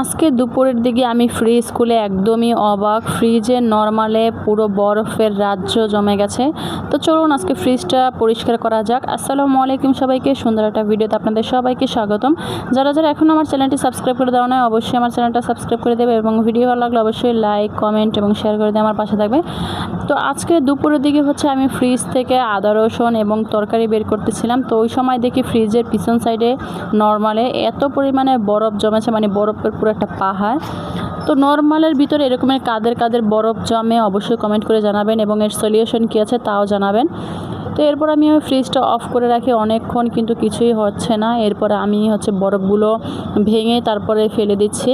আজকে দুপুরের দিকে আমি ফ্রিজ খুলে একদমই অবাক। ফ্রিজে নরমালে পুরো বরফের রাজ্য জমে গেছে। তো চলুন আজকে ফ্রিজটা পরিষ্কার করা যাক। আসসালামু আলাইকুম সবাইকে, সুন্দর একটা ভিডিওতে আপনাদের সবাইকে স্বাগতম। যারা যারা এখনও আমার চ্যানেলটি সাবস্ক্রাইব করে দেওয়া নয় অবশ্যই আমার চ্যানেলটা সাবস্ক্রাইব করে দেবে এবং ভিডিও ভালো লাগলে অবশ্যই লাইক, কমেন্ট এবং শেয়ার করে দিয়ে আমার পাশে থাকবে। তো আজকে দুপুরের দিকে আমি ফ্রিজ থেকে আদা রসুন এবং তরকারি বের করতেছিলাম। তো ওই সময় দেখি ফ্রিজের পিছন সাইডে নরমালে এত পরিমাণে বরফ জমেছে, মানে বরফের পুরো একটা পাহাড়। তো নরমালের ভিতরে এরকমের কাদের কাদের বরফ জমে অবশ্যই কমেন্ট করে জানাবেন এবং এর সলিউশন কী আছে তাও জানাবেন। তো এরপর আমি ফ্রিজটা অফ করে রাখি অনেকক্ষণ, কিন্তু কিছুই হচ্ছে না। এরপরে আমি বরফগুলো ভেঙে তারপরে ফেলে দিচ্ছি।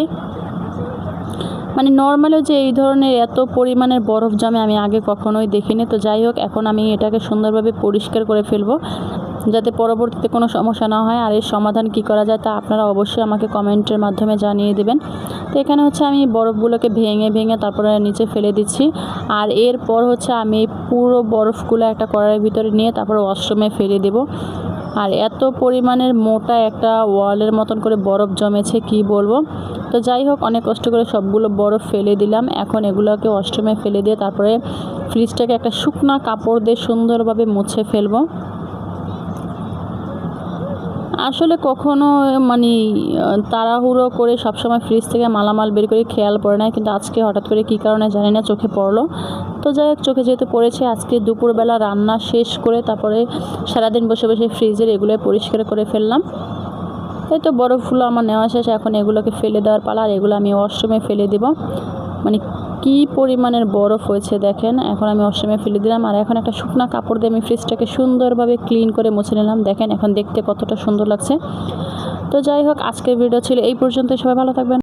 মানে নর্মালও যে এই ধরনের এত পরিমাণের বরফ জমে আমি আগে কখনোই দেখিনি। তো যাই হোক, এখন আমি এটাকে সুন্দরভাবে পরিষ্কার করে ফেলবো যাতে পরবর্তীতে কোনো সমস্যা না হয়। আর এর সমাধান কি করা যায় তা আপনারা অবশ্যই আমাকে কমেন্টের মাধ্যমে জানিয়ে দেবেন। তো এখানে আমি বরফগুলোকে ভেঙে ভেঙে তারপরে নিচে ফেলে দিচ্ছি। আর এরপর আমি পুরো বরফগুলো একটা কড়াইয়ের ভিতরে নিয়ে তারপর ওয়াশরুমে ফেলে দেব। আর এত পরিমাণের মোটা একটা ওয়ালের মতন করে বরফ জমেছে কি বলবো। তো যাই হোক, অনেক কষ্ট করে সবগুলো বরফ ফেলে দিলাম। এখন এগুলোকে ওয়াশরুমে ফেলে দিয়ে তারপরে ফ্রিজটাকে একটা শুকনা কাপড় দিয়ে সুন্দরভাবে মুছে ফেলবো। আসলে কখনো তাড়াহুড়ো করে সবসময় ফ্রিজ থেকে মালামাল বের করে খেয়াল পড়ে না, কিন্তু আজকে হঠাৎ করে কী কারণে জানি না চোখে পড়লো। তো যাই হোক, চোখে যেহেতু পড়েছে, আজকে দুপুরবেলা রান্না শেষ করে তারপরে সারাদিন বসে বসে ফ্রিজের এগুলো পরিষ্কার করে ফেললাম। এই তো বরফগুলো আমার নেওয়া শেষ, এখন এগুলোকে ফেলে দেওয়ার পালা। আর এগুলো আমি ওয়াশরুমে ফেলে দেব। মানে কি পরিমাণের বরফ হয়েছে দেখেন। এখন আমি ওয়াশরুমে ফেলে দিলাম। আর এখন একটা শুকনা কাপড় দিয়ে আমি ফ্রিজটাকে সুন্দরভাবে ক্লিন করে মুছে নিলাম। দেখেন এখন দেখতে কতটা সুন্দর লাগছে। তো যাই হোক, আজকের ভিডিও ছিল এই পর্যন্ত। সবাই ভালো থাকবেন।